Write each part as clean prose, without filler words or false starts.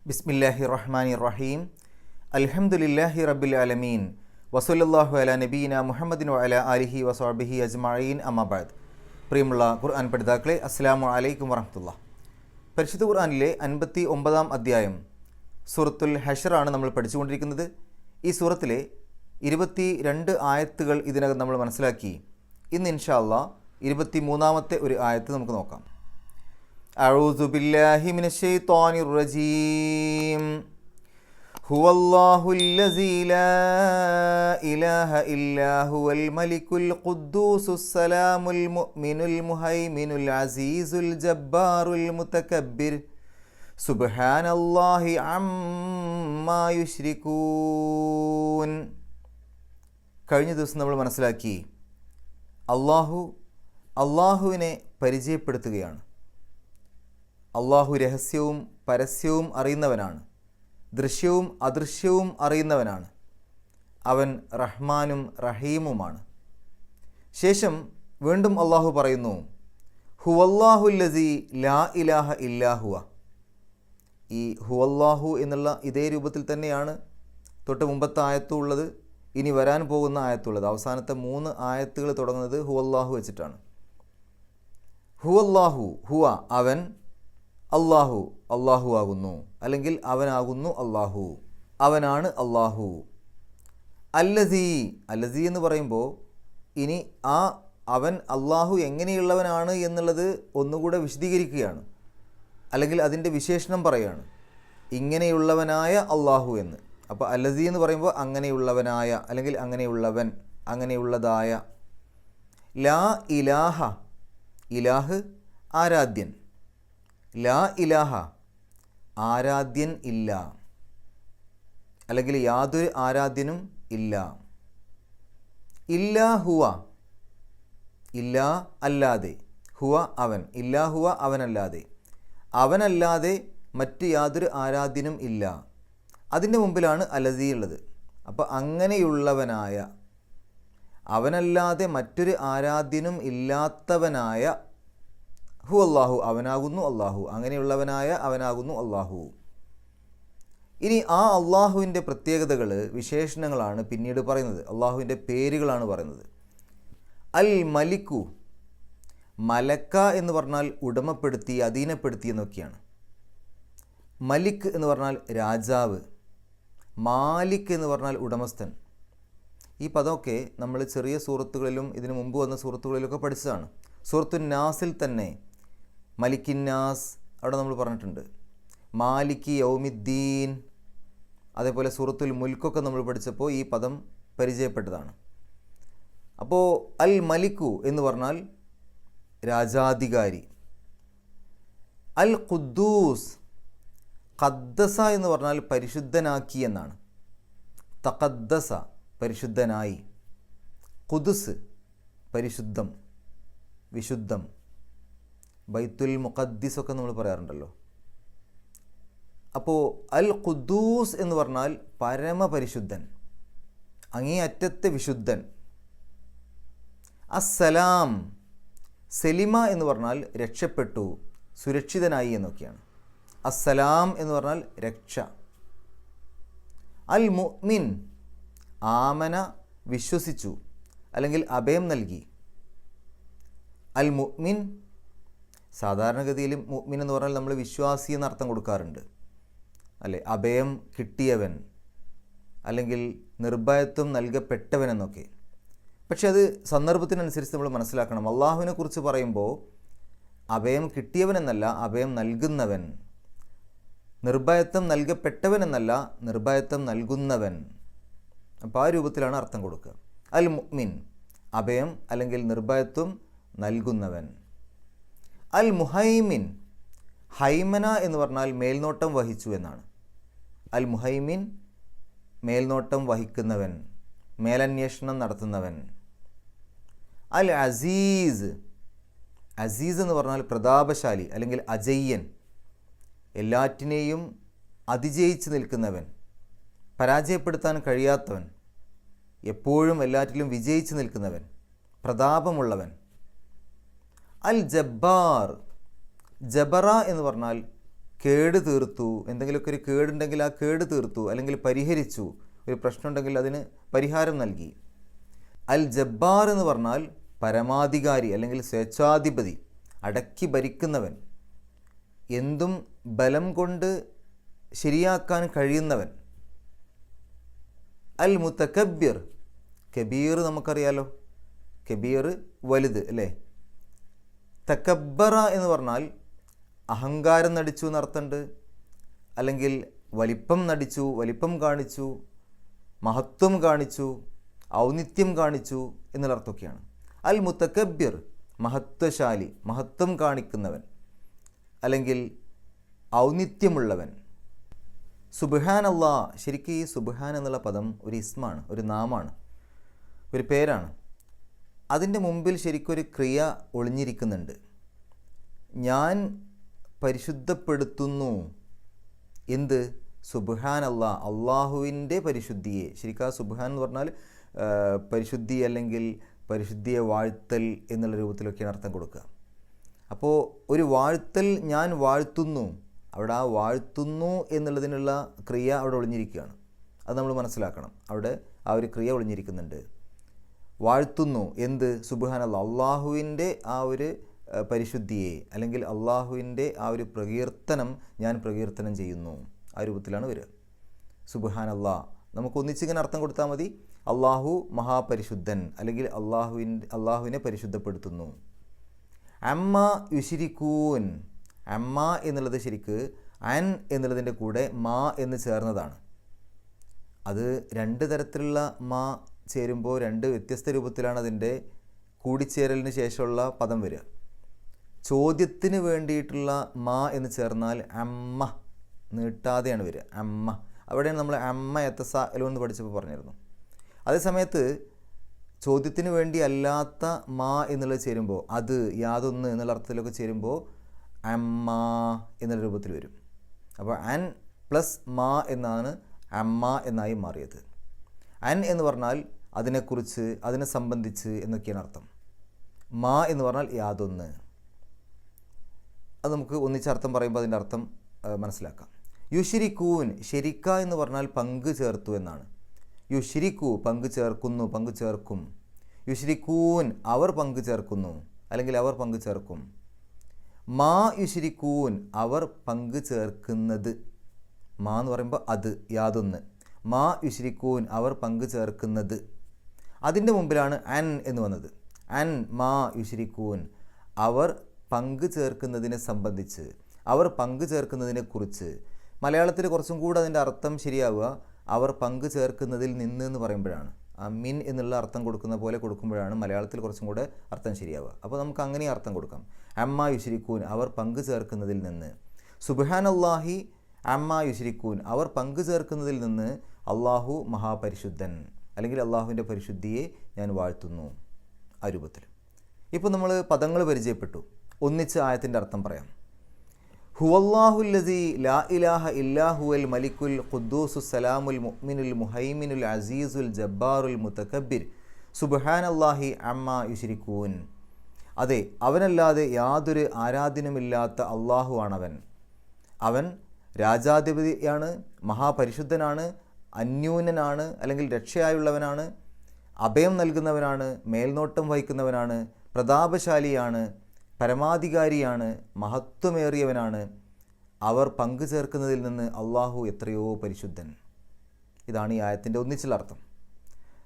ബിസ്മില്ലാഹി റഹ്മാനി റഹീം. അൽഹംദുലില്ലാഹി റബ്ബിൽ ആലമീൻ. വസല്ലല്ലാഹു അലാ നബീന മുഹമ്മദിൻ വഅലാ ആലിഹി വസഹ്ബിഹി അജ്മഈൻ. അമ്മാ ബഅദ്. പ്രിയമുള്ള ഖുർആൻ പഠിതാക്കളെ, അസ്സലാമു അലൈക്കും വറഹ്മത്തുള്ളാഹി. പരിശുദ്ധ ഖുർആനിലെ 59-ാം അധ്യായം സൂറത്തുൽ ഹശ്റാണ് നമ്മൾ പഠിച്ചുകൊണ്ടിരിക്കുന്നത്. ഈ സൂറത്തിലെ 22 ആയത്തുകൾ ഇതിനകം നമ്മൾ മനസ്സിലാക്കി. ഇന്ന് ഇൻഷാ അല്ലാഹ് 23-ാമത്തെ ഒരു ആയത്ത് നമുക്ക് നോക്കാം. അഊദു ബില്ലാഹി മിനശ് ശൈത്വാനിർ റജീം. ഹുവല്ലാഹുല്ലസീ ലാ ഇലാഹ ഇല്ലാ ഹുവൽ മലിക്കുൽ ഖുദ്ദൂസുസ് സലാമുൽ മുഅ്മിനുൽ മുഹൈമിനുൽ അസീസുൽ ജബ്ബാറുൽ മുതകബ്ബിർ സുബ്ഹാനല്ലാഹി അമ്മാ യുശ്രികൂൻ. കഴിഞ്ഞ ദിവസം നമ്മൾ മനസ്സിലാക്കി, അള്ളാഹുവിനെ പരിചയപ്പെടുത്തുകയാണ്. അള്ളാഹു രഹസ്യവും പരസ്യവും അറിയുന്നവനാണ്, ദൃശ്യവും അദൃശ്യവും അറിയുന്നവനാണ്. അവൻ റഹ്മാനും റഹീമുമാണ്. ശേഷം വീണ്ടും അള്ളാഹു പറയുന്നു, ഹുവല്ലാഹുല്ലസീ ലാ ഇലാഹ ഇല്ലാ ഹുവ. ഈ ഹുവല്ലാഹു എന്നുള്ള ഇതേ രൂപത്തിൽ തന്നെയാണ് തൊട്ട് മുമ്പത്തെ ആയത്തുള്ളത്, ഇനി വരാൻ പോകുന്ന ആയത്തുള്ളത്. അവസാനത്തെ 3 ആയത്തുകൾ തുടങ്ങുന്നത് ഹുവല്ലാഹു വെച്ചിട്ടാണ്. ഹുവല്ലാഹു, ഹുവ അവൻ, അള്ളാഹു അള്ളാഹു ആകുന്നു, അല്ലെങ്കിൽ അവനാകുന്നു അള്ളാഹു, അവനാണ് അള്ളാഹു. അല്ലസീ എന്ന് പറയുമ്പോൾ ഇനി ആ അവൻ അള്ളാഹു എങ്ങനെയുള്ളവനാണ് എന്നുള്ളത് ഒന്നുകൂടെ വിശദീകരിക്കുകയാണ്, അല്ലെങ്കിൽ അതിൻ്റെ വിശേഷണം പറയുകയാണ്. ഇങ്ങനെയുള്ളവനായ അള്ളാഹു എന്ന്. അപ്പോൾ അല്ലസീ എന്ന് പറയുമ്പോൾ അങ്ങനെയുള്ളവനായ, അല്ലെങ്കിൽ അങ്ങനെയുള്ളവൻ, അങ്ങനെയുള്ളതായ. ലാ ഇലാഹ, ഇലാഹ് ആരാധ്യൻ. ലാ ഇലാഹ ആരാധ്യൻ ഇല്ല, അല്ലെങ്കിൽ യാതൊരു ആരാധ്യനും ഇല്ല. ഇല്ലാ ഹുവ, ഇല്ലാ അല്ലാതെ, ഹുവ അവൻ, ഇല്ലാ ഹുവ അവനല്ലാതെ, അവനല്ലാതെ മറ്റ് യാതൊരു ആരാധ്യനും ഇല്ല. അതിൻ്റെ മുമ്പിലാണ് അലസീ ഉള്ളത്. അപ്പോൾ അങ്ങനെയുള്ളവനായ, അവനല്ലാതെ മറ്റൊരു ആരാധ്യനും ഇല്ലാത്തവനായ ഹു അള്ളാഹു, അവനാകുന്നു അള്ളാഹു, അങ്ങനെയുള്ളവനായ അവനാകുന്നു അള്ളാഹു. ഇനി ആ അള്ളാഹുവിൻ്റെ പ്രത്യേകതകൾ, വിശേഷണങ്ങളാണ് പിന്നീട് പറയുന്നത്. അള്ളാഹുവിൻ്റെ പേരുകളാണ് പറയുന്നത്. അൽ മലിക്കു, മലക്ക എന്ന് പറഞ്ഞാൽ ഉടമപ്പെടുത്തി, അധീനപ്പെടുത്തി എന്നൊക്കെയാണ്. മലിക് എന്ന് പറഞ്ഞാൽ രാജാവ്, മാലിക് എന്ന് പറഞ്ഞാൽ ഉടമസ്ഥൻ. ഈ പദമൊക്കെ നമ്മൾ ചെറിയ സൂറത്തുകളിലും ഇതിനു മുമ്പ് വന്ന സൂറത്തുകളിലൊക്കെ പഠിച്ചതാണ്. സൂറത്തുൻ നാസിൽ തന്നെ മലിക്കിന്നാസ് അവിടെ നമ്മൾ പറഞ്ഞിട്ടുണ്ട്. മാലിക്കി യൗമിദ്ദീൻ, അതേപോലെ സൂറത്തുൽ മുൽക്കൊക്കെ നമ്മൾ പഠിച്ചപ്പോൾ ഈ പദം പരിചയപ്പെട്ടതാണ്. അപ്പോൾ അൽ മലിക്കു എന്ന് പറഞ്ഞാൽ രാജാധികാരി. അൽ ഖുദ്ദൂസ്, ഖദ്ദസ എന്ന് പറഞ്ഞാൽ പരിശുദ്ധനാക്കി എന്നാണ്. തഖദ്ദസ പരിശുദ്ധനായി, ഖുദ്സ് പരിശുദ്ധം, വിശുദ്ധം. ബൈത്തുൽ മുഖദ്ദിസ് ഒക്കെ നമ്മൾ പറയാറുണ്ടല്ലോ. അപ്പോൾ അൽ ഖുദ്ദൂസ് എന്ന് പറഞ്ഞാൽ പരമപരിശുദ്ധൻ, അങ്ങേയറ്റത്തെ വിശുദ്ധൻ. അസ്സലാം, സെലിമ എന്ന് പറഞ്ഞാൽ രക്ഷപ്പെട്ടു, സുരക്ഷിതനായി എന്നൊക്കെയാണ്. അസ്സലാം എന്ന് പറഞ്ഞാൽ രക്ഷ. അൽ മുഅ്മിൻ, ആമന വിശ്വസിച്ചു, അല്ലെങ്കിൽ അഭയം നൽകി. അൽ മുഅ്മിൻ, സാധാരണഗതിയിൽ മുഅ്മിൻ എന്ന് പറഞ്ഞാൽ നമ്മൾ വിശ്വാസി എന്ന അർത്ഥം കൊടുക്കാറുണ്ട്, അല്ലേ? അഭയം കിട്ടിയവൻ, അല്ലെങ്കിൽ നിർഭയത്വം നൽകപ്പെട്ടവൻ എന്നൊക്കെ. പക്ഷെ അത് സന്ദർഭത്തിനനുസരിച്ച് നമ്മൾ മനസ്സിലാക്കണം. അള്ളാഹുവിനെ കുറിച്ച് പറയുമ്പോൾ അഭയം കിട്ടിയവൻ എന്നല്ല, അഭയം നൽകുന്നവൻ. നിർഭയത്വം നൽകപ്പെട്ടവൻ എന്നല്ല, നിർഭയത്വം നൽകുന്നവൻ. അപ്പോൾ ആ രൂപത്തിലാണ് അർത്ഥം കൊടുക്കുക. അൽ മുഅ്മിൻ, അഭയം അല്ലെങ്കിൽ നിർഭയത്വം നൽകുന്നവൻ. അൽ മുഹൈമിൻ, ഹൈമന എന്ന് പറഞ്ഞാൽ മേൽനോട്ടം വഹിച്ചു എന്നാണ്. അൽ മുഹൈമിൻ, മേൽനോട്ടം വഹിക്കുന്നവൻ, മേലന്വേഷണം നടത്തുന്നവൻ. അൽ അസീസ്, അസീസ് എന്ന് പറഞ്ഞാൽ പ്രതാപശാലി, അല്ലെങ്കിൽ അജയ്യൻ, എല്ലാറ്റിനെയും അതിജയിച്ച് നിൽക്കുന്നവൻ, പരാജയപ്പെടുത്താൻ കഴിയാത്തവൻ, എപ്പോഴും എല്ലാറ്റിലും വിജയിച്ച് നിൽക്കുന്നവൻ, പ്രതാപമുള്ളവൻ. അൽ ജബ്ബാർ, ജബറ എന്ന് പറഞ്ഞാൽ കേട് തീർത്തു, എന്തെങ്കിലുമൊക്കെ ഒരു കേടുണ്ടെങ്കിൽ ആ കേട് തീർത്തു, അല്ലെങ്കിൽ പരിഹരിച്ചു, ഒരു പ്രശ്നമുണ്ടെങ്കിൽ അതിന് പരിഹാരം നൽകി. അൽ ജബ്ബാർ എന്ന് പറഞ്ഞാൽ പരമാധികാരി അല്ലെങ്കിൽ സ്വേച്ഛാധിപതി, അടക്കി ഭരിക്കുന്നവൻ, എന്തും ബലം കൊണ്ട് ശരിയാക്കാൻ കഴിയുന്നവൻ. അൽ മുതകബ്ബിർ, കബീർ നമുക്കറിയാലോ, കബീർ വലുത് അല്ലേ. തകബ്ബറ എന്ന് പറഞ്ഞാൽ അഹങ്കാരം നടിച്ചു എന്നർത്ഥമുണ്ട്, അല്ലെങ്കിൽ വലിപ്പം നടിച്ചു, വലിപ്പം കാണിച്ചു, മഹത്വം കാണിച്ചു, ഔന്നിത്യം കാണിച്ചു എന്നുള്ള അർത്ഥമൊക്കെയാണ്. അൽ മുതകബ്ബിർ മഹത്വശാലി, മഹത്വം കാണിക്കുന്നവൻ, അല്ലെങ്കിൽ ഔന്നിത്യമുള്ളവൻ. സുബ്ഹാനല്ലാഹ്, ശരിക്കും ഈ സുബ്ഹാൻ എന്നുള്ള പദം ഒരു ഇസ്മാണ്, ഒരു നാമാണ്, ഒരു പേരാണ്. അതിൻ്റെ മുമ്പിൽ ശരിക്കൊരു ക്രിയ ഒളിഞ്ഞിരിക്കുന്നുണ്ട്. ഞാൻ പരിശുദ്ധപ്പെടുത്തുന്നു. എന്ത്? സുബ്ഹാനല്ലാഹ്, അള്ളാഹുവിൻ്റെ പരിശുദ്ധിയെ. ശരിക്കും ആ സുബ്ഹാൻ എന്ന് പറഞ്ഞാൽ പരിശുദ്ധി അല്ലെങ്കിൽ പരിശുദ്ധിയെ വാഴ്ത്തൽ എന്നുള്ള രൂപത്തിലൊക്കെയാണ് അർത്ഥം കൊടുക്കുക. അപ്പോൾ ഒരു വാഴ്ത്തൽ, ഞാൻ വാഴ്ത്തുന്നു, അവിടെ ആ വാഴ്ത്തുന്നു എന്നുള്ളതിനുള്ള ക്രിയ അവിടെ ഒളിഞ്ഞിരിക്കുകയാണ്. അത് നമ്മൾ മനസ്സിലാക്കണം. അവിടെ ആ ഒരു ക്രിയ ഒളിഞ്ഞിരിക്കുന്നുണ്ട്. വാഴ്ത്തുന്നു എന്ത്? സുബ്ഹാനല്ലാഹ്, അള്ളാഹുവിൻ്റെ ആ ഒരു പരിശുദ്ധിയെ, അല്ലെങ്കിൽ അള്ളാഹുവിൻ്റെ ആ ഒരു പ്രകീർത്തനം ഞാൻ പ്രകീർത്തനം ചെയ്യുന്നു. ആ രൂപത്തിലാണ് വരിക. സുബ്ഹാനല്ലാഹ് നമുക്ക് ഒന്നിച്ചിങ്ങനെ അർത്ഥം കൊടുത്താൽ മതി. അള്ളാഹു മഹാപരിശുദ്ധൻ, അല്ലെങ്കിൽ അള്ളാഹുവിനെ പരിശുദ്ധപ്പെടുത്തുന്നു. അമ്മ യുശിരിക്കൂൻ, അമ്മ എന്നുള്ളത് ശരിക്ക് അൻ എന്നുള്ളതിൻ്റെ കൂടെ മാ എന്ന് ചേർന്നതാണ്. അത് രണ്ട് തരത്തിലുള്ള മാ ചേരുമ്പോൾ രണ്ട് വ്യത്യസ്ത രൂപത്തിലാണ് അതിൻ്റെ കൂടിച്ചേരലിന് ശേഷമുള്ള പദം വരിക. ചോദ്യത്തിന് വേണ്ടിയിട്ടുള്ള മാ എന്ന് ചേർന്നാൽ അമ്മ, നീട്ടാതെയാണ് വരിക, അമ്മ. അവിടെയാണ് നമ്മൾ അമ്മ എത്തസാലോ എന്ന് പഠിച്ചപ്പോൾ പറഞ്ഞിരുന്നു. അതേസമയത്ത് ചോദ്യത്തിന് വേണ്ടി അല്ലാത്ത മാ എന്നുള്ളത് ചേരുമ്പോൾ, അത്, യാതൊന്ന് എന്നുള്ള അർത്ഥത്തിലൊക്കെ ചേരുമ്പോൾ അമ്മ എന്നുള്ള രൂപത്തിൽ വരും. അപ്പോൾ അൻ പ്ലസ് മാ എന്നാണ് അമ്മ എന്നായി മാറിയത്. അൻ എന്ന് പറഞ്ഞാൽ അതിനെക്കുറിച്ച്, അതിനെ സംബന്ധിച്ച് എന്നൊക്കെയാണ് അർത്ഥം. മാ എന്ന് പറഞ്ഞാൽ യാതൊന്ന്. അത് നമുക്ക് ഒന്നിച്ചർത്ഥം പറയുമ്പോൾ അതിൻ്റെ അർത്ഥം മനസ്സിലാക്കാം. യുശിരിക്കൂൻ, ശരിക്ക എന്ന് പറഞ്ഞാൽ പങ്ക് ചേർത്തു എന്നാണ്. യുശിരിക്കൂ, പങ്ക് ചേർക്കുന്നു, പങ്ക് ചേർക്കും. യുശിരിക്കൂൻ, അവർ പങ്ക് ചേർക്കുന്നു, അല്ലെങ്കിൽ അവർ പങ്ക് ചേർക്കും. മാ യുശിരിക്കൂൻ, അവർ പങ്ക് ചേർക്കുന്നത്. മാ എന്ന് പറയുമ്പോൾ അത്, യാതൊന്ന്. മാ യുശിരിക്കൂൻ, അവർ പങ്ക് ചേർക്കുന്നത്. അതിൻ്റെ മുമ്പിലാണ് അൻ എന്ന് വന്നത്. അൻ മാ യുശിരിക്കൂൻ, അവർ പങ്ക് ചേർക്കുന്നതിനെ സംബന്ധിച്ച്, അവർ പങ്ക് ചേർക്കുന്നതിനെക്കുറിച്ച്. മലയാളത്തിൽ കുറച്ചും കൂടെ അതിൻ്റെ അർത്ഥം ശരിയാവുക അവർ പങ്കു ചേർക്കുന്നതിൽ നിന്ന് എന്ന് പറയുമ്പോഴാണ്. ആ മിൻ എന്നുള്ള അർത്ഥം കൊടുക്കുന്ന പോലെ കൊടുക്കുമ്പോഴാണ് മലയാളത്തിൽ കുറച്ചും കൂടെ അർത്ഥം ശരിയാവുക. അപ്പോൾ നമുക്ക് അങ്ങനെ അർത്ഥം കൊടുക്കാം. അമ്മ യുശ്രിക്കൂൻ, അവർ പങ്കു ചേർക്കുന്നതിൽ നിന്ന്. സുബ്ഹാനല്ലാഹി അമ്മ യുശ്രിക്കൂൻ, അവർ പങ്കു ചേർക്കുന്നതിൽ നിന്ന് അള്ളാഹു മഹാപരിശുദ്ധൻ, അല്ലെങ്കിൽ അള്ളാഹുവിൻ്റെ പരിശുദ്ധിയെ ഞാൻ വാഴ്ത്തുന്നു. ആ രൂപത്തിൽ. ഇപ്പോൾ നമ്മൾ പദങ്ങൾ പരിചയപ്പെട്ടു. ഒന്നിച്ച് ആയത്തിൻ്റെ അർത്ഥം പറയാം. ഹുവല്ലാഹുല്ലദീ ലാ ഇലാഹ ഇല്ലാ ഹുവൽ മലിക്കുൽ ഖുദ്ദൂസുസ് സലാമുൽ മുഅ്മിനുൽ മുഹൈമിനുൽ അസീസുൽ ജബ്ബാറുൽ മുതകബ്ബിർ സുബ്ഹാനല്ലാഹി അമ്മാ യുശ്രിക്കൂൻ. അതെ, അവനല്ലാതെ യാതൊരു ആരാധ്യനുമില്ലാത്ത അള്ളാഹു ആണവൻ. അവൻ രാജാധിപതിയാണ്, മഹാപരിശുദ്ധനാണ്, അന്യൂനനാണ്, അല്ലെങ്കിൽ രക്ഷയായുള്ളവനാണ്, അഭയം നൽകുന്നവനാണ്, മേൽനോട്ടം വഹിക്കുന്നവനാണ്, പ്രതാപശാലിയാണ്, പരമാധികാരിയാണ്, മഹത്വമേറിയവനാണ്. അവർ പങ്കു ചേർക്കുന്നതിൽ നിന്ന് അള്ളാഹു എത്രയോ പരിശുദ്ധൻ. ഇതാണ് ഈ ആയത്തിൻ്റെ ഒന്നിച്ചുള്ള അർത്ഥം.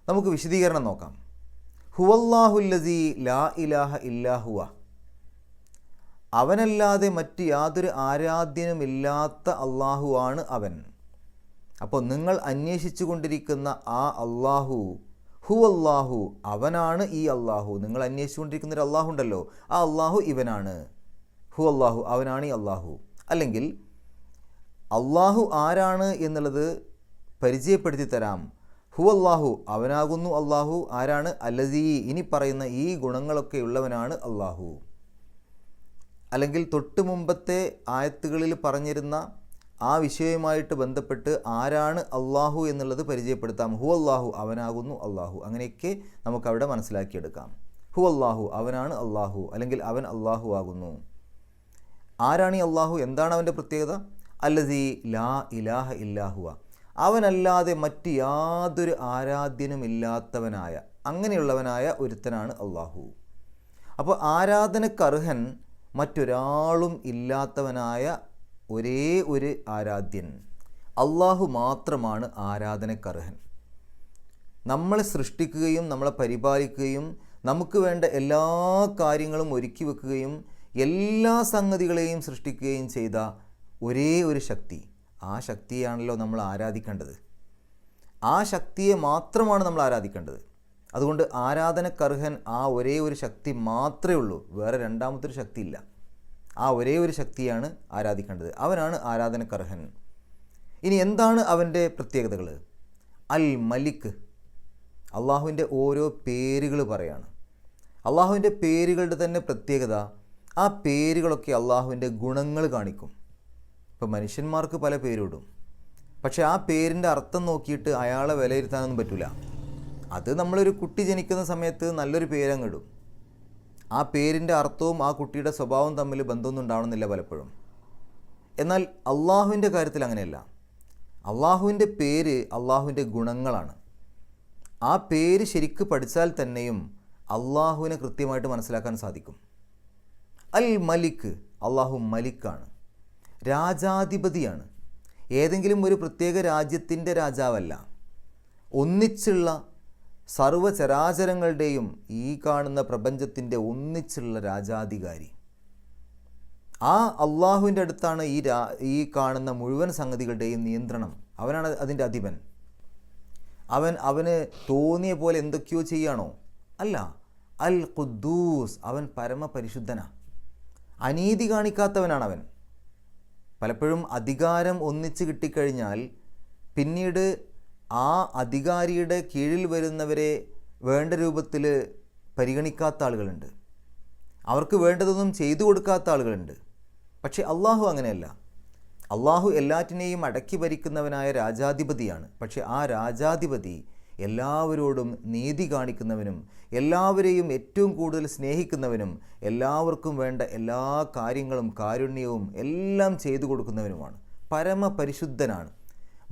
നമുക്ക് വിശദീകരണം നോക്കാം. ഹുവല്ലാഹുല്ലസീ ലാ ഇലാഹ ഇല്ലാ ഹുവ, അവനല്ലാതെ മറ്റ് യാതൊരു ആരാധ്യനുമില്ലാത്ത അള്ളാഹു ആണ് അവൻ. അപ്പോൾ നിങ്ങൾ അന്വേഷിച്ചു കൊണ്ടിരിക്കുന്ന ആ അള്ളാഹു, ഹുവല്ലാഹു, അവനാണ് ഈ അള്ളാഹു. നിങ്ങൾ അന്വേഷിച്ചു കൊണ്ടിരിക്കുന്ന ഒരു അള്ളാഹു ഉണ്ടല്ലോ, ആ അള്ളാഹു ഇവനാണ്. ഹുവല്ലാഹു, അവനാണ് ഈ അള്ളാഹു. അല്ലെങ്കിൽ അള്ളാഹു ആരാണ് എന്നുള്ളത് പരിചയപ്പെടുത്തി തരാം. ഹുവല്ലാഹു, അവനാകുന്നു അള്ളാഹു. ആരാണ്? അല്ലദീ, ഇനി പറയുന്ന ഈ ഗുണങ്ങളൊക്കെ ഉള്ളവനാണ് അള്ളാഹു. അല്ലെങ്കിൽ തൊട്ട് മുമ്പത്തെ ആയത്തുകളിൽ പറഞ്ഞിരുന്ന ആ വിഷയവുമായിട്ട് ബന്ധപ്പെട്ട് ആരാണ് അള്ളാഹു എന്നുള്ളത് പരിചയപ്പെടുത്താം. ഹുവല്ലാഹു, അവനാകുന്നു അള്ളാഹു. അങ്ങനെയൊക്കെ നമുക്കവിടെ മനസ്സിലാക്കിയെടുക്കാം. ഹുവല്ലാഹു, അവനാണ് അള്ളാഹു, അല്ലെങ്കിൽ അവൻ അള്ളാഹു ആകുന്നു. ആരാണ് ഈ അള്ളാഹു? എന്താണ് അവൻ്റെ പ്രത്യേകത? അല്ലദീ ലാ ഇലാഹ ഇല്ലാഹുവ, അവനല്ലാതെ മറ്റ് യാതൊരു ആരാധ്യനുമില്ലാത്തവനായ, അങ്ങനെയുള്ളവനായ ഒരുത്തനാണ് അള്ളാഹു. അപ്പോൾ ആരാധനക്കർഹൻ മറ്റൊരാളും ഇല്ലാത്തവനായ ഒരേ ഒരു ആരാധ്യൻ അള്ളാഹു മാത്രമാണ് ആരാധനക്കർഹൻ. നമ്മളെ സൃഷ്ടിക്കുകയും നമ്മളെ പരിപാലിക്കുകയും നമുക്ക് വേണ്ട എല്ലാ കാര്യങ്ങളും ഒരുക്കി വെക്കുകയും എല്ലാ സംഗതികളെയും സൃഷ്ടിക്കുകയും ചെയ്ത ഒരേ ഒരു ശക്തി, ആ ശക്തിയാണല്ലോ നമ്മൾ ആരാധിക്കേണ്ടത്. ആ ശക്തിയെ മാത്രമാണ് നമ്മൾ ആരാധിക്കേണ്ടത്. അതുകൊണ്ട് ആരാധനക്കർഹൻ ആ ഒരേ ഒരു ശക്തി മാത്രമേ ഉള്ളൂ, വേറെ രണ്ടാമത്തൊരു ശക്തിയില്ല. ആ ഒരേ ഒരു ശക്തിയാണ് ആരാധിക്കേണ്ടത്. അവനാണ് ആരാധനക്കർഹൻ. ഇനി എന്താണ് അവൻ്റെ പ്രത്യേകതകൾ? അൽ മലിക്, അള്ളാഹുവിൻ്റെ ഓരോ പേരുകൾ പറയാണ്. അള്ളാഹുവിൻ്റെ പേരുകളുടെ തന്നെ പ്രത്യേകത, ആ പേരുകളൊക്കെ അള്ളാഹുവിൻ്റെ ഗുണങ്ങൾ കാണിക്കും. ഇപ്പോൾ മനുഷ്യന്മാർക്ക് പല പേരിടും, പക്ഷേ ആ പേരിൻ്റെ അർത്ഥം നോക്കിയിട്ട് അയാളെ വിലയിരുത്താനൊന്നും പറ്റില്ല. അത് നമ്മളൊരു കുട്ടി ജനിക്കുന്ന സമയത്ത് നല്ലൊരു പേരങ്ങിടും, ആ പേരിൻ്റെ അർത്ഥവും ആ കുട്ടിയുടെ സ്വഭാവവും തമ്മിൽ ബന്ധമൊന്നും ഉണ്ടാവണമെന്നില്ല പലപ്പോഴും. എന്നാൽ അള്ളാഹുവിൻ്റെ കാര്യത്തിൽ അങ്ങനെയല്ല. അള്ളാഹുവിൻ്റെ പേര് അള്ളാഹുവിൻ്റെ ഗുണങ്ങളാണ്. ആ പേര് ശരിക്ക് പഠിച്ചാൽ തന്നെയും അള്ളാഹുവിനെ കൃത്യമായിട്ട് മനസ്സിലാക്കാൻ സാധിക്കും. അൽ മലിക്, അള്ളാഹു മലിക്കാണ്, രാജാധിപതിയാണ്. ഏതെങ്കിലും ഒരു പ്രത്യേക രാജ്യത്തിൻ്റെ രാജാവല്ല, ഒന്നിച്ചുള്ള സർവ്വചരാചരങ്ങളുടെയും ഈ കാണുന്ന പ്രപഞ്ചത്തിൻ്റെ ഒന്നിച്ചുള്ള രാജാധികാരി. ആ അള്ളാഹുവിൻ്റെ അടുത്താണ് ഈ കാണുന്ന മുഴുവൻ സംഗതികളുടെയും നിയന്ത്രണം. അവനാണ് അതിൻ്റെ അധിപൻ. അവന് തോന്നിയ പോലെ എന്തൊക്കെയോ ചെയ്യാണോ? അല്ല. അൽ ഖുദ്ദൂസ്, അവൻ പരമപരിശുദ്ധനാണ്, അനീതി കാണിക്കാത്തവനാണ് അവൻ. പലപ്പോഴും അധികാരം ഒന്നിച്ച് കിട്ടിക്കഴിഞ്ഞാൽ പിന്നീട് ആ അധികാരിയുടെ കീഴിൽ വരുന്നവരെ വേണ്ട രൂപത്തിൽ പരിഗണിക്കാത്ത ആളുകളുണ്ട്, അവർക്ക് വേണ്ടതൊന്നും ചെയ്തു കൊടുക്കാത്ത ആളുകളുണ്ട്. പക്ഷേ അള്ളാഹു അങ്ങനെയല്ല. അള്ളാഹു എല്ലാറ്റിനെയും അടക്കി ഭരിക്കുന്നവനായ രാജാധിപതിയാണ്. പക്ഷേ ആ രാജാധിപതി എല്ലാവരോടും നീതി കാണിക്കുന്നവനും എല്ലാവരെയും ഏറ്റവും കൂടുതൽ സ്നേഹിക്കുന്നവനും എല്ലാവർക്കും വേണ്ട എല്ലാ കാര്യങ്ങളും കാരുണ്യവും എല്ലാം ചെയ്തു കൊടുക്കുന്നവനുമാണ്. പരമപരിശുദ്ധനാണ്,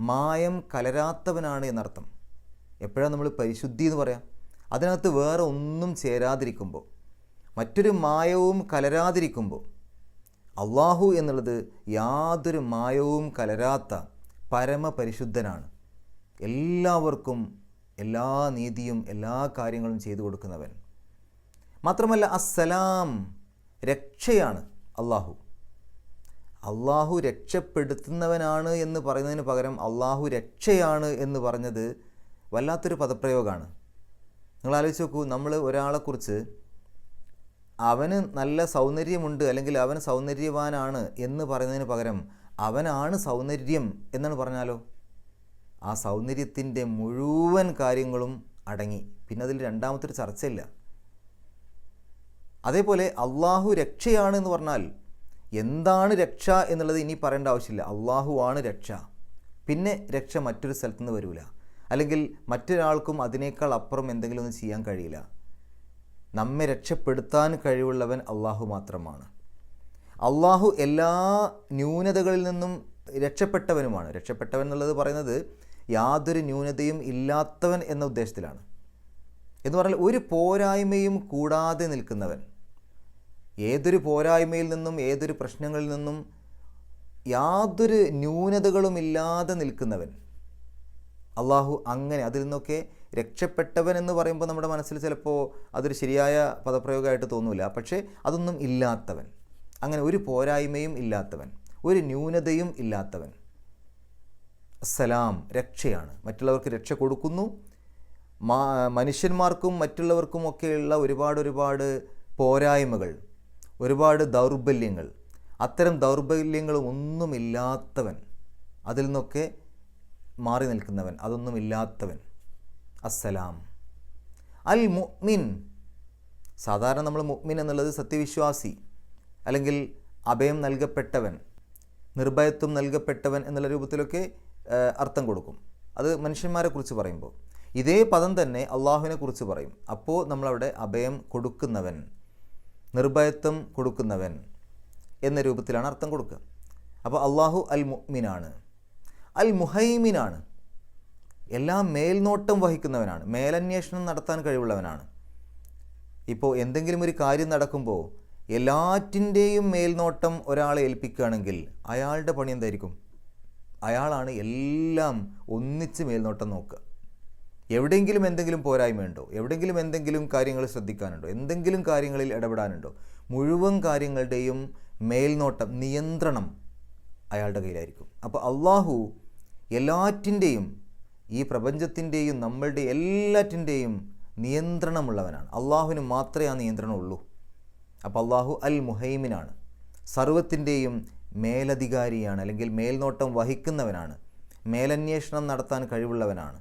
മായം കലരാത്തവനാണ് എന്നർത്ഥം. എപ്പോഴാണ് നമ്മൾ പരിശുദ്ധി എന്ന് പറയാം? അതിനകത്ത് വേറെ ഒന്നും ചേരാതിരിക്കുമ്പോൾ, മറ്റൊരു മായവും കലരാതിരിക്കുമ്പോൾ. അള്ളാഹു എന്നുള്ളത് യാതൊരു മായവും കലരാത്ത പരമപരിശുദ്ധനാണ്, എല്ലാവർക്കും എല്ലാ നീതിയും എല്ലാ കാര്യങ്ങളും ചെയ്തു കൊടുക്കുന്നവൻ. മാത്രമല്ല അസ്സലാം, രക്ഷയാണ് അള്ളാഹു. അള്ളാഹു രക്ഷപ്പെടുത്തുന്നവനാണ് എന്ന് പറയുന്നതിന് പകരം അള്ളാഹു രക്ഷയാണ് എന്ന് പറഞ്ഞത് വല്ലാത്തൊരു പദപ്രയോഗമാണ്. നിങ്ങൾ ആലോചിച്ച് നോക്കൂ, നമ്മൾ ഒരാളെക്കുറിച്ച് അവന് നല്ല സൗന്ദര്യമുണ്ട് അല്ലെങ്കിൽ അവൻ സൗന്ദര്യവാനാണ് എന്ന് പറയുന്നതിന് പകരം അവനാണ് സൗന്ദര്യം എന്നാണ് പറഞ്ഞാലോ, ആ സൗന്ദര്യത്തിൻ്റെ മുഴുവൻ കാര്യങ്ങളും അടങ്ങി, പിന്നെ അതിൽ രണ്ടാമത്തൊരു ചർച്ചയില്ല. അതേപോലെ അള്ളാഹു രക്ഷയാണ് എന്ന് പറഞ്ഞാൽ എന്താണ് രക്ഷ എന്നുള്ളത് ഇനി പറയേണ്ട ആവശ്യമില്ല. അള്ളാഹു ആണ് രക്ഷ, പിന്നെ രക്ഷ മറ്റൊരു സ്ഥലത്തു നിന്ന് വരില്ല, അല്ലെങ്കിൽ മറ്റൊരാൾക്കും അതിനേക്കാൾ അപ്പുറം എന്തെങ്കിലും ഒന്നും ചെയ്യാൻ കഴിയില്ല. നമ്മെ രക്ഷപ്പെടുത്താൻ കഴിവുള്ളവൻ അള്ളാഹു മാത്രമാണ്. അള്ളാഹു എല്ലാ ന്യൂനതകളിൽ നിന്നും രക്ഷപ്പെട്ടവനുമാണ്. രക്ഷപ്പെട്ടവൻ എന്നുള്ളത് പറയുന്നത് യാതൊരു ന്യൂനതയും ഇല്ലാത്തവൻ എന്ന ഉദ്ദേശത്തിലാണ്. എന്ന് പറഞ്ഞാൽ ഒരു പോരായ്മയും കൂടാതെ നിൽക്കുന്നവൻ, ഏതൊരു പോരായ്മയിൽ നിന്നും ഏതൊരു പ്രശ്നങ്ങളിൽ നിന്നും യാതൊരു ന്യൂനതകളുമില്ലാതെ നിൽക്കുന്നവൻ അള്ളാഹു. അങ്ങനെ അതിൽ നിന്നൊക്കെ രക്ഷപ്പെട്ടവൻ എന്ന് പറയുമ്പോൾ നമ്മുടെ മനസ്സിൽ ചിലപ്പോൾ അതൊരു ശരിയായ പദപ്രയോഗമായിട്ട് തോന്നില്ല. പക്ഷേ അതൊന്നും ഇല്ലാത്തവൻ, അങ്ങനെ ഒരു പോരായ്മയും ഇല്ലാത്തവൻ, ഒരു ന്യൂനതയും ഇല്ലാത്തവൻ. അസ്സലാം, രക്ഷയാണ്, മറ്റുള്ളവർക്ക് രക്ഷ കൊടുക്കുന്നു. മനുഷ്യന്മാർക്കും മറ്റുള്ളവർക്കുമൊക്കെയുള്ള ഒരുപാട് പോരായ്മകൾ, ഒരുപാട് ദൗർബല്യങ്ങൾ, അത്തരം ദൗർബല്യങ്ങളും ഒന്നുമില്ലാത്തവൻ, അതിൽ നിന്നൊക്കെ മാറി നിൽക്കുന്നവൻ, അതൊന്നുമില്ലാത്തവൻ. അസ്സലാം. അൽ മുഅ്മിൻ, സാധാരണ നമ്മൾ മുഅ്മിൻ എന്നുള്ളത് സത്യവിശ്വാസി അല്ലെങ്കിൽ അഭയം നൽകപ്പെട്ടവൻ, നിർഭയത്വം നൽകപ്പെട്ടവൻ എന്നുള്ള രൂപത്തിലൊക്കെ അർത്ഥം കൊടുക്കും. അത് മനുഷ്യന്മാരെ കുറിച്ച് പറയുമ്പോൾ ഇതേ പദം തന്നെ അള്ളാഹുവിനെ കുറിച്ച് പറയും. അപ്പോൾ നമ്മളവിടെ അഭയം കൊടുക്കുന്നവൻ, നിർഭയത്വം കൊടുക്കുന്നവൻ എന്ന രൂപത്തിലാണ് അർത്ഥം കൊടുക്കുക. അപ്പോൾ അള്ളാഹു അൽ മുഅ്മിനാണ്, അൽ മുഹൈമിനാണ്, എല്ലാം മേൽനോട്ടം വഹിക്കുന്നവനാണ്, മേലന്വേഷണം നടത്താൻ കഴിവുള്ളവനാണ്. ഇപ്പോൾ എന്തെങ്കിലും ഒരു കാര്യം നടക്കുമ്പോൾ എല്ലാറ്റിൻ്റെയും മേൽനോട്ടം ഒരാളെ ഏൽപ്പിക്കുകയാണെങ്കിൽ അയാളുടെ പണി എന്തായിരിക്കും? അയാളാണ് എല്ലാം ഒന്നിച്ച് മേൽനോട്ടം നോക്കുക. എവിടെയെങ്കിലും എന്തെങ്കിലും പോരായ്മയുണ്ടോ, എവിടെയെങ്കിലും എന്തെങ്കിലും കാര്യങ്ങൾ ശ്രദ്ധിക്കാനുണ്ടോ, എന്തെങ്കിലും കാര്യങ്ങളിൽ ഇടപെടാനുണ്ടോ, മുഴുവൻ കാര്യങ്ങളുടെയും മേൽനോട്ടം, നിയന്ത്രണം അയാളുടെ കയ്യിലായിരിക്കും. അപ്പോൾ അള്ളാഹു എല്ലാറ്റിൻ്റെയും, ഈ പ്രപഞ്ചത്തിൻ്റെയും നമ്മളുടെ എല്ലാറ്റിൻ്റെയും നിയന്ത്രണമുള്ളവനാണ്. അള്ളാഹുവിന് മാത്രമേ ആ നിയന്ത്രണമുള്ളൂ. അപ്പോൾ അള്ളാഹു അൽ മുഹൈമിനാണ്, സർവ്വത്തിൻ്റെയും മേലധികാരിയാണ്, അല്ലെങ്കിൽ മേൽനോട്ടം വഹിക്കുന്നവനാണ്, മേലന്വേഷണം നടത്താൻ കഴിവുള്ളവനാണ്.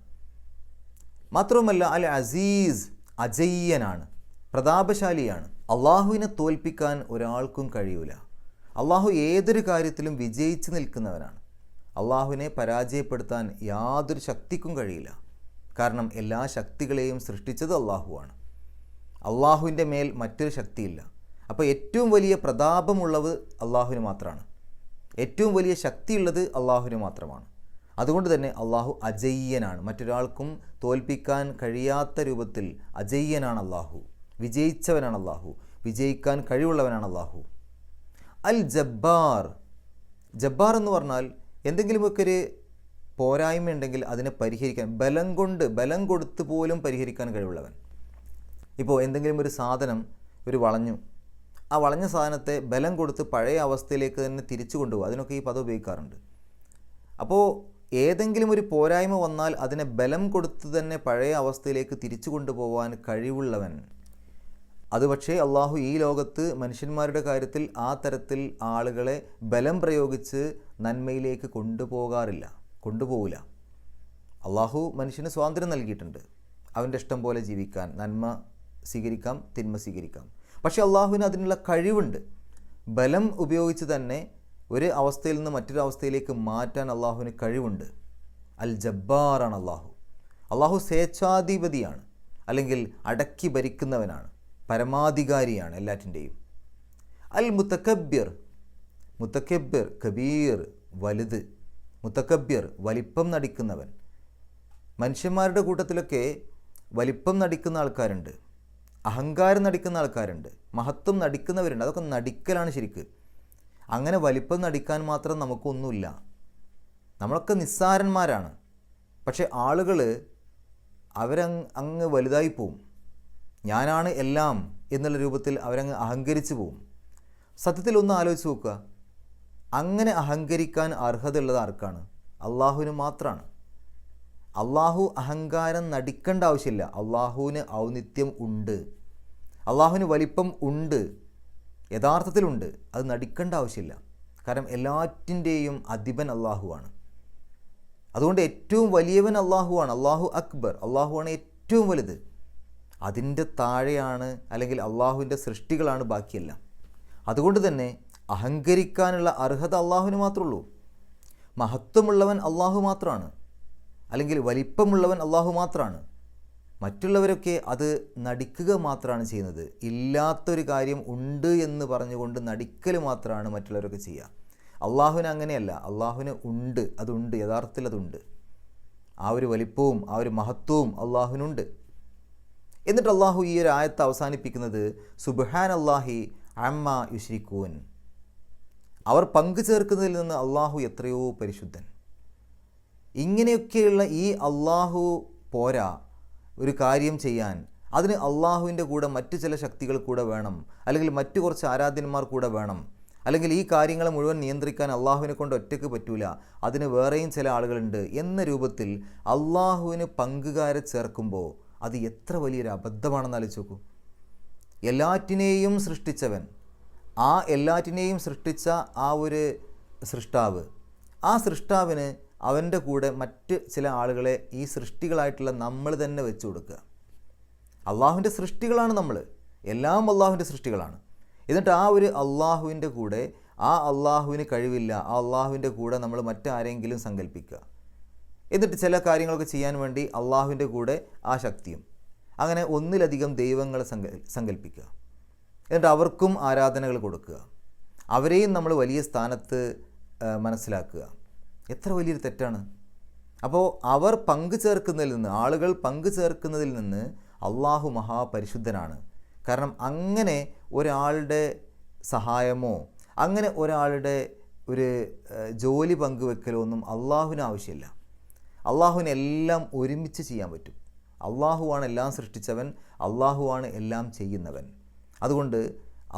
മാത്രവുമല്ല അൽ അസീസ്, അജയ്യനാണ്, പ്രതാപശാലിയാണ്. അള്ളാഹുവിനെ തോൽപ്പിക്കാൻ ഒരാൾക്കും കഴിയൂല. അള്ളാഹു ഏതൊരു കാര്യത്തിലും വിജയിച്ച് നിൽക്കുന്നവനാണ്. അള്ളാഹുവിനെ പരാജയപ്പെടുത്താൻ യാതൊരു ശക്തിക്കും കഴിയില്ല. കാരണം എല്ലാ ശക്തികളെയും സൃഷ്ടിച്ചത് അള്ളാഹുവാണ്. അള്ളാഹുവിൻ്റെ മേൽ മറ്റൊരു ശക്തിയില്ല. അപ്പോൾ ഏറ്റവും വലിയ പ്രതാപമുള്ളത് അള്ളാഹുവിന് മാത്രമാണ്, ഏറ്റവും വലിയ ശക്തിയുള്ളത് അള്ളാഹുവിന് മാത്രമാണ്. അതുകൊണ്ട് തന്നെ അള്ളാഹു അജയ്യനാണ്, മറ്റൊരാൾക്കും തോൽപ്പിക്കാൻ കഴിയാത്ത രൂപത്തിൽ അജയ്യനാണ് അള്ളാഹു, വിജയിച്ചവനാണ് അള്ളാഹു, വിജയിക്കാൻ കഴിവുള്ളവനാണ് അള്ളാഹു. അൽ ജബ്ബാർ, ജബ്ബാർ എന്ന് പറഞ്ഞാൽ എന്തെങ്കിലുമൊക്കെ ഒരു പോരായ്മ ഉണ്ടെങ്കിൽ അതിനെ പരിഹരിക്കാൻ, ബലം കൊടുത്ത് പോലും പരിഹരിക്കാൻ കഴിവുള്ളവൻ. ഇപ്പോൾ എന്തെങ്കിലും ഒരു സാധനം വളഞ്ഞു, ആ വളഞ്ഞ സാധനത്തെ ബലം കൊടുത്ത് പഴയ അവസ്ഥയിലേക്ക് തന്നെ തിരിച്ചു കൊണ്ടുപോകും. അതിനൊക്കെ ഈ പദം ഉപയോഗിക്കാറുണ്ട്. അപ്പോൾ ഏതെങ്കിലും ഒരു പോരായ്മ വന്നാൽ അതിനെ ബലം കൊടുത്ത് തന്നെ പഴയ അവസ്ഥയിലേക്ക് തിരിച്ചു കൊണ്ടുപോകാൻ കഴിവുള്ളവൻ. അത് പക്ഷേ അള്ളാഹു ഈ ലോകത്ത് മനുഷ്യന്മാരുടെ കാര്യത്തിൽ ആ തരത്തിൽ ആളുകളെ ബലം പ്രയോഗിച്ച് നന്മയിലേക്ക് കൊണ്ടുപോകില്ല. അള്ളാഹു മനുഷ്യന് സ്വാതന്ത്ര്യം നൽകിയിട്ടുണ്ട്, അവൻ്റെ ഇഷ്ടം പോലെ ജീവിക്കാൻ, നന്മ സ്വീകരിക്കാം, തിന്മ സ്വീകരിക്കാം. പക്ഷേ അള്ളാഹുവിന് അതിനുള്ള കഴിവുണ്ട്. ബലം ഉപയോഗിച്ച് തന്നെ ഒരു അവസ്ഥയിൽ നിന്ന് മറ്റൊരു അവസ്ഥയിലേക്ക് മാറ്റാൻ അള്ളാഹുവിന് കഴിവുണ്ട്. അൽ ജബ്ബാറാണ് അള്ളാഹു. അള്ളാഹു സ്വേച്ഛാധിപതിയാണ്, അല്ലെങ്കിൽ അടക്കി ഭരിക്കുന്നവനാണ്, പരമാധികാരിയാണ് എല്ലാറ്റിൻ്റെയും. അൽ മുത്തക്കബ്ബിർ, കബീർ വലുത്, മുത്തക്കബ്ബിർ വലിപ്പം നടിക്കുന്നവൻ. മനുഷ്യന്മാരുടെ കൂട്ടത്തിലൊക്കെ വലിപ്പം നടിക്കുന്ന ആൾക്കാരുണ്ട്, അഹങ്കാരം നടിക്കുന്ന ആൾക്കാരുണ്ട്, മഹത്വം നടിക്കുന്നവരുണ്ട്. അതൊക്കെ നടിക്കലാണ് ശരിക്ക്. അങ്ങനെ വലിപ്പം നടിക്കാൻ മാത്രം നമുക്കൊന്നുമില്ല, നമ്മളൊക്കെ നിസ്സാരന്മാരാണ്. പക്ഷേ ആളുകൾ അവരങ്ങ് വലുതായി പോവും, ഞാനാണ് എല്ലാം എന്നുള്ള രൂപത്തിൽ അവരങ്ങ് അഹങ്കരിച്ച് പോവും. സത്യത്തിൽ ഒന്ന് ആലോചിച്ച് നോക്കുക, അങ്ങനെ അഹങ്കരിക്കാൻ അർഹതയുള്ളത് ആർക്കാണ്? അള്ളാഹുവിന് മാത്രമാണ്. അള്ളാഹു അഹങ്കാരം നടിക്കേണ്ട ആവശ്യമില്ല. അള്ളാഹുവിന് ഔന്നിത്യം ഉണ്ട്, അള്ളാഹുവിന് വലിപ്പം ഉണ്ട്, യഥാർത്ഥത്തിലുണ്ട്. അത് നടിക്കേണ്ട ആവശ്യമില്ല. കാരണം എല്ലാറ്റിൻ്റെയും അധിപൻ അള്ളാഹുവാണ്. അതുകൊണ്ട് ഏറ്റവും വലിയവൻ അള്ളാഹുവാണ്. അള്ളാഹു അക്ബർ, അള്ളാഹുവാണ് ഏറ്റവും വലുത്. അതിൻ്റെ താഴെയാണ്, അല്ലെങ്കിൽ അള്ളാഹുവിൻ്റെ സൃഷ്ടികളാണ് ബാക്കിയെല്ലാം. അതുകൊണ്ട് തന്നെ അഹങ്കരിക്കാനുള്ള അർഹത അള്ളാഹുവിന് മാത്രമേ ഉള്ളൂ. മഹത്വമുള്ളവൻ അള്ളാഹു മാത്രമാണ്, അല്ലെങ്കിൽ വലിപ്പമുള്ളവൻ അള്ളാഹു മാത്രമാണ്. മറ്റുള്ളവരൊക്കെ അത് നടിക്കുക മാത്രമാണ് ചെയ്യുന്നത്. ഇല്ലാത്തൊരു കാര്യം ഉണ്ട് എന്ന് പറഞ്ഞുകൊണ്ട് നടിക്കൽ മാത്രമാണ് മറ്റുള്ളവരൊക്കെ ചെയ്യുക. അള്ളാഹുവിന് അങ്ങനെയല്ല. അള്ളാഹുവിന് ഉണ്ട്, അതുണ്ട്, യഥാർത്ഥത്തിൽ അതുണ്ട്. ആ ഒരു വലിപ്പവും ആ ഒരു മഹത്വവും അള്ളാഹുവിനുണ്ട്. എന്നിട്ട് അള്ളാഹു ഈ ഒരു ആയത്ത് അവസാനിപ്പിക്കുന്നത് സുബ്ഹാനല്ലാഹി അമ്മാ യുശ്രിക്കൂൻ, അവർ പങ്കു ചേർക്കുന്നതിൽ നിന്ന് അള്ളാഹു എത്രയോ പരിശുദ്ധൻ. ഇങ്ങനെയൊക്കെയുള്ള ഈ അള്ളാഹു പോരാ ഒരു കാര്യം ചെയ്യാൻ. അതിന് അള്ളാഹുവിൻ്റെ കൂടെ മറ്റു ചില ശക്തികൾ കൂടെ വേണം, അല്ലെങ്കിൽ മറ്റു കുറച്ച് ആരാധ്യന്മാർ കൂടെ വേണം, അല്ലെങ്കിൽ ഈ കാര്യങ്ങളെ മുഴുവൻ നിയന്ത്രിക്കാൻ അള്ളാഹുവിനെ കൊണ്ട് ഒറ്റയ്ക്ക് പറ്റൂല, അതിന് വേറെയും ചില ആളുകളുണ്ട് എന്ന രൂപത്തിൽ അള്ളാഹുവിന് പങ്കുകാരെ ചേർക്കുമ്പോൾ അത് എത്ര വലിയൊരു അബദ്ധമാണെന്ന് ആലോചിച്ച് നോക്കൂ. എല്ലാറ്റിനെയും സൃഷ്ടിച്ചവൻ, ആ എല്ലാറ്റിനെയും സൃഷ്ടിച്ച ആ ഒരു സൃഷ്ടാവ്, ആ സൃഷ്ടാവിന് അവൻ്റെ കൂടെ മറ്റ് ചില ആളുകളെ ഈ സൃഷ്ടികളായിട്ടുള്ള നമ്മൾ തന്നെ വെച്ച് കൊടുക്കുക. അള്ളാഹുവിൻ്റെ സൃഷ്ടികളാണ് നമ്മൾ, എല്ലാം അള്ളാഹുവിൻ്റെ സൃഷ്ടികളാണ്. എന്നിട്ട് ആ ഒരു അള്ളാഹുവിൻ്റെ കൂടെ, ആ അള്ളാഹുവിന് കഴിവില്ല, ആ അള്ളാഹുവിൻ്റെ കൂടെ നമ്മൾ മറ്റാരെങ്കിലും സങ്കല്പിക്കുക. എന്നിട്ട് ചില കാര്യങ്ങളൊക്കെ ചെയ്യാൻ വേണ്ടി അള്ളാഹുവിൻ്റെ കൂടെ ആ ശക്തിയും, അങ്ങനെ ഒന്നിലധികം ദൈവങ്ങളെ സങ്കല്പിക്കുക. എന്നിട്ട് അവർക്കും ആരാധനകൾ കൊടുക്കുക. അവരെയും നമ്മൾ വലിയ സ്ഥാനത്ത് മനസ്സിലാക്കുക. എത്ര വലിയൊരു തെറ്റാണ്. അപ്പോൾ അവർ പങ്കുചേർക്കുന്നതിൽ നിന്ന്, ആളുകൾ പങ്കുചേർക്കുന്നതിൽ നിന്ന് അള്ളാഹു മഹാപരിശുദ്ധനാണ്. കാരണം അങ്ങനെ ഒരാളുടെ സഹായമോ അങ്ങനെ ഒരാളുടെ ഒരു ജോലി പങ്കുവെക്കലോ ഒന്നും അള്ളാഹുവിന് ആവശ്യമില്ല. അള്ളാഹുവിന് എല്ലാം ഒരുമിച്ച് ചെയ്യാൻ പറ്റും. അള്ളാഹുവാണ് എല്ലാം സൃഷ്ടിച്ചവൻ, അള്ളാഹുവാണ് എല്ലാം ചെയ്യുന്നവൻ. അതുകൊണ്ട്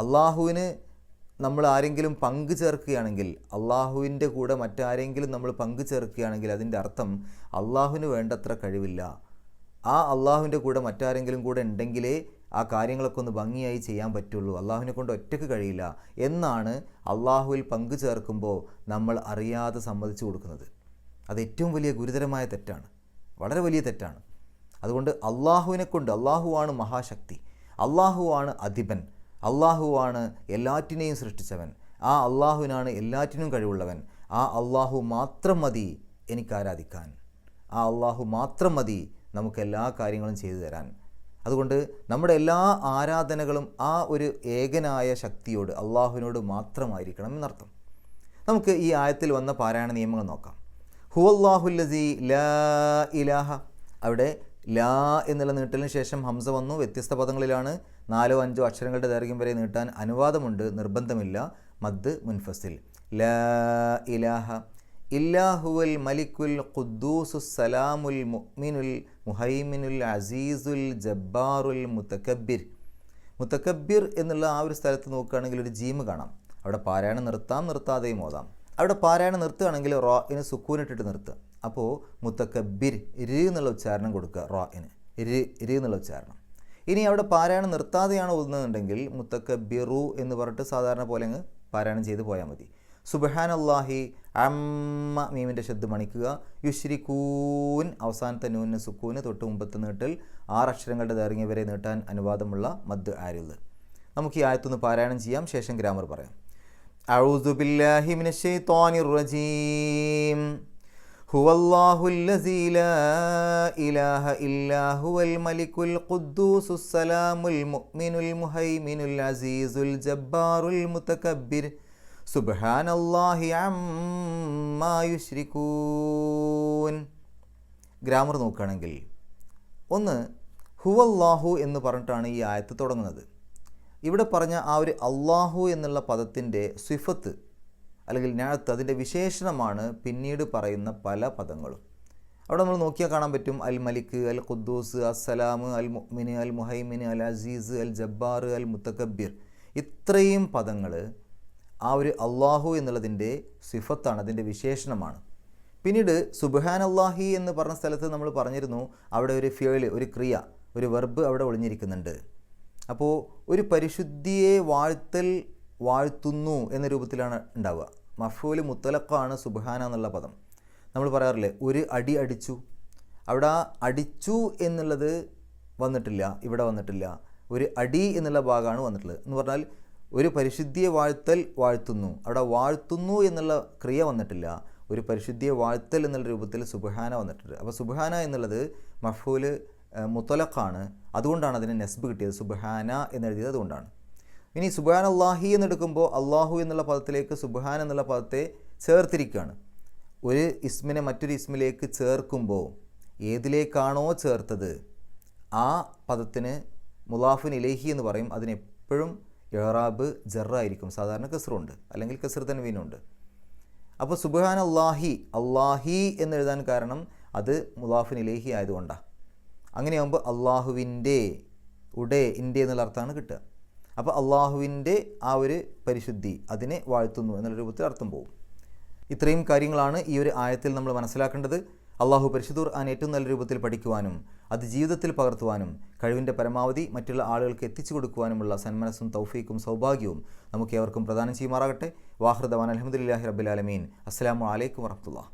അള്ളാഹുവിന് നമ്മൾ ആരെങ്കിലും പങ്കു ചേർക്കുകയാണെങ്കിൽ, അള്ളാഹുവിൻ്റെ കൂടെ മറ്റാരെങ്കിലും നമ്മൾ പങ്കു ചേർക്കുകയാണെങ്കിൽ അതിൻ്റെ അർത്ഥം അള്ളാഹുവിന് വേണ്ടത്ര കഴിവില്ല. ആ അള്ളാഹുവിൻ്റെ കൂടെ മറ്റാരെങ്കിലും കൂടെ ഉണ്ടെങ്കിലേ ആ കാര്യങ്ങളൊക്കെ ഒന്ന് ഭംഗിയായി ചെയ്യാൻ പറ്റുള്ളൂ, അള്ളാഹുവിനെ കൊണ്ട് ഒറ്റയ്ക്ക് കഴിയില്ല എന്നാണ് അള്ളാഹുവിൽ പങ്കു ചേർക്കുമ്പോൾ നമ്മൾ അറിയാതെ സമ്മതിച്ചു കൊടുക്കുന്നത്. അത് ഏറ്റവും വലിയ ഗുരുതരമായ തെറ്റാണ്, വളരെ വലിയ തെറ്റാണ്. അതുകൊണ്ട് അള്ളാഹുവിനെ കൊണ്ട്, അള്ളാഹുവാണ് മഹാശക്തി, അള്ളാഹുവാണ് അധിപൻ, അള്ളാഹുവാണ് എല്ലാറ്റിനെയും സൃഷ്ടിച്ചവൻ, ആ അള്ളാഹുവിനാണ് എല്ലാറ്റിനും കഴിവുള്ളവൻ. ആ അള്ളാഹു മാത്രം മതി എനിക്ക് ആരാധിക്കാൻ, ആ അള്ളാഹു മാത്രം മതി നമുക്ക് എല്ലാ കാര്യങ്ങളും ചെയ്തു തരാൻ. അതുകൊണ്ട് നമ്മുടെ എല്ലാ ആരാധനകളും ആ ഒരു ഏകനായ ശക്തിയോട്, അള്ളാഹുവിനോട് മാത്രമായിരിക്കണം എന്നർത്ഥം. നമുക്ക് ഈ ആയത്തിൽ വന്ന പാരായണ നിയമങ്ങൾ നോക്കാം. ഹുവല്ലാഹുല്ലസീ ലാ ഇലാഹ, അവിടെ ലാ എന്നുള്ള നീട്ടലിന് ശേഷം ഹംസ വന്നു. വ്യത്യസ്ത പദങ്ങളിലാണ് 4-5 അക്ഷരങ്ങളുടെ ദൈർഘ്യം വരെ നീട്ടാൻ അനുവാദമുണ്ട്, നിർബന്ധമില്ല. മദ് മുൻഫസിൽ. ലാ ഇലാഹ ഇല്ലാഹുവൽ മലിക്കുൽ ഖുദ്ദൂസുസ് സലാമുൽ മുഅ്മിനുൽ മുഹൈമിനുൽ അസീസുൽ ജബ്ബാറുൽ മുതകബ്ബിർ. മുതകബ്ബിർ എന്നുള്ള ആ ഒരു സ്ഥലത്ത് നോക്കുകയാണെങ്കിൽ ഒരു ജീമ് കാണാം. അവിടെ പാരായണം നിർത്താം, നിർത്താതെയും ഓതാം. അവിടെ പാരായണം നിർത്തുകയാണെങ്കിൽ റോയിന് സുക്കൂനിട്ടിട്ട് നിർത്തുക. അപ്പോൾ മുതകബ്ബിർ ര് എന്നുള്ള ഉച്ചാരണം കൊടുക്കുക, റോയിന് ര് എന്നുള്ള ഉച്ചാരണം. ഇനി അവിടെ പാരായണം നിർത്താതെയാണ് ഓതുന്നതെന്നുണ്ടെങ്കിൽ മുതകബ്ബിറു എന്ന് പറഞ്ഞിട്ട് സാധാരണ പോലെ അങ്ങ് പാരായണം ചെയ്ത് പോയാൽ മതി. സുബ്ഹാനല്ലാഹി അമ്മ മീമിൻ്റെ ശബ്ദം മണിക്കുക. യുശ്രിക്കൂൻ അവസാനത്തെ നൂന് സുക്കൂന്, തൊട്ട് മുമ്പത്തെ നീട്ടൽ 6 അക്ഷരങ്ങളുടെ ദൈർഘ്യം വരെ നീട്ടാൻ അനുവാദമുള്ള മദ് ആരിദ്. നമുക്ക് ഈ ആയത്തൊന്ന് പാരായണം ചെയ്യാം, ശേഷം ഗ്രാമർ പറയാം. അഊദു ബില്ലാഹി മിനശ് ശൈത്വാനിർ റജീം. ഹുവല്ലാഹുല്ലസീ ലാ ഇലാഹ ഇല്ലാ ഹുവൽ മലിക്കുൽ ഖുദ്ദൂസുസ് സലാമുൽ മുഅ്മിനുൽ മുഹൈമിനുൽ അസീസുൽ ജബ്ബാറുൽ മുതകബ്ബിർ സുബ്ഹാനല്ലാഹി അമ്മാ യുശ്രിക്കൂൻ. ഗ്രാമർ നോക്കുകയാണെങ്കിൽ ഒന്ന് ഹുവല്ലാഹു എന്ന് പറഞ്ഞിട്ടാണ് ഈ ആയത്ത് തുടങ്ങുന്നത്. ഇവിടെ പറഞ്ഞ ആ ഒരു അള്ളാഹു എന്നുള്ള പദത്തിൻ്റെ സിഫത്ത് അല്ലെങ്കിൽ നഅത്ത്, അതിൻ്റെ വിശേഷണമാണ് പിന്നീട് പറയുന്ന പല പദങ്ങളും. അവിടെ നമ്മൾ നോക്കിയാൽ കാണാൻ പറ്റും. അൽ മലിക്ക്, അൽ ഖുദ്ദൂസ്, അസ്സലാം, അൽ മുഅ്മിന്, അൽ മുഹൈമിന്, അൽ അസീസ്, അൽ ജബ്ബാർ, അൽ മുതകബ്ബിർ. ഇത്രയും പദങ്ങൾ ആ ഒരു അള്ളാഹു എന്നുള്ളതിൻ്റെ സിഫത്താണ്, അതിൻ്റെ വിശേഷണമാണ്. പിന്നീട് സുബ്ഹാനല്ലാഹി എന്ന് പറഞ്ഞ സ്ഥലത്ത് നമ്മൾ പറഞ്ഞിരുന്നു, അവിടെ ഒരു ഫിയൽ, ഒരു ക്രിയ, ഒരു വെർബ് അവിടെ ഒളിഞ്ഞിരിക്കുന്നുണ്ട്. അപ്പോൾ ഒരു പരിശുദ്ധിയെ വാഴ്ത്തുന്നു എന്ന രൂപത്തിലാണ് ഉണ്ടാവുക. മഫ്ഊൽ മുത്തലഖാണ് സുബ്ഹാന എന്നുള്ള പദം. നമ്മൾ പറയാറില്ലേ ഒരു അടി അടിച്ചു, അവിടെ ആ അടിച്ചു എന്നുള്ളത് വന്നിട്ടില്ല, ഇവിടെ വന്നിട്ടില്ല. ഒരു അടി എന്നുള്ള ഭാഗമാണ് വന്നിട്ടുള്ളത്. എന്ന് പറഞ്ഞാൽ ഒരു പരിശുദ്ധിയെ വാഴ്ത്തുന്നു, അവിടെ വാഴ്ത്തുന്നു എന്നുള്ള ക്രിയ വന്നിട്ടില്ല. ഒരു പരിശുദ്ധിയെ വാഴ്ത്തൽ എന്നുള്ള രൂപത്തിൽ സുബ്ഹാന വന്നിട്ടുണ്ട്. അപ്പോൾ സുബ്ഹാന എന്നുള്ളത് മഫ്ഊൽ മുത്തലഖാണ്, അതുകൊണ്ടാണ് അതിന് നെസ്ബ് കിട്ടിയത്, സുബ്ഹാന എന്നെഴുതിയത് അതുകൊണ്ടാണ്. ഇനി സുബ്ഹാനല്ലാഹി എന്നെടുക്കുമ്പോൾ അള്ളാഹു എന്നുള്ള പദത്തിലേക്ക് സുബ്ഹാന എന്നുള്ള പദത്തെ ചേർത്തിരിക്കുകയാണ്. ഒരു ഇസ്മിനെ മറ്റൊരു ഇസ്മിലേക്ക് ചേർക്കുമ്പോൾ ഏതിലേക്കാണോ ചേർത്തത് ആ പദത്തിന് മുലാഫിൻ ഇലൈഹി എന്ന് പറയും. അതിനെപ്പോഴും ഇഅ്റാബ് ജറായിരിക്കും, സാധാരണ കസ്റുണ്ട് അല്ലെങ്കിൽ കസ്ർ തൻവീനുണ്ട്. അപ്പോൾ സുബ്ഹാനല്ലാഹി, അല്ലാഹി എന്നെഴുതാൻ കാരണം അത് മുലാഫിൻ ഇലൈഹി ആയതുകൊണ്ടാണ്. അങ്ങനെയാകുമ്പോൾ അള്ളാഹുവിൻ്റെ ഇൻ്റെ എന്നുള്ള അർത്ഥമാണ് കിട്ടുക. അപ്പോൾ അള്ളാഹുവിൻ്റെ ആ ഒരു പരിശുദ്ധി, അതിനെ വാഴ്ത്തുന്നു എന്നുള്ള രൂപത്തിൽ അർത്ഥം പോകും. ഇത്രയും കാര്യങ്ങളാണ് ഈ ഒരു ആയത്തിൽ നമ്മൾ മനസ്സിലാക്കേണ്ടത്. അള്ളാഹു പരിശുദ്ധ ഖുർആൻ ഏറ്റവും നല്ല രൂപത്തിൽ പഠിക്കുവാനും അത് ജീവിതത്തിൽ പകർത്തുവാനും കഴിവിൻ്റെ പരമാവധി മറ്റുള്ള ആളുകൾക്ക് എത്തിച്ചു കൊടുക്കുവാനുമുള്ള സന്മനസ്സും തൗഫീക്കും സൗഭാഗ്യവും നമുക്ക് ഏവർക്കും പ്രദാനം ചെയ്യുമാറാകട്ടെ. വാഹിർ ദവാൻ അൽഹംദുലില്ലാഹി റബ്ബിൽ ആലമീൻ. അസ്സലാമു അലൈക്കും വറഹ്മത്തുള്ളാഹി.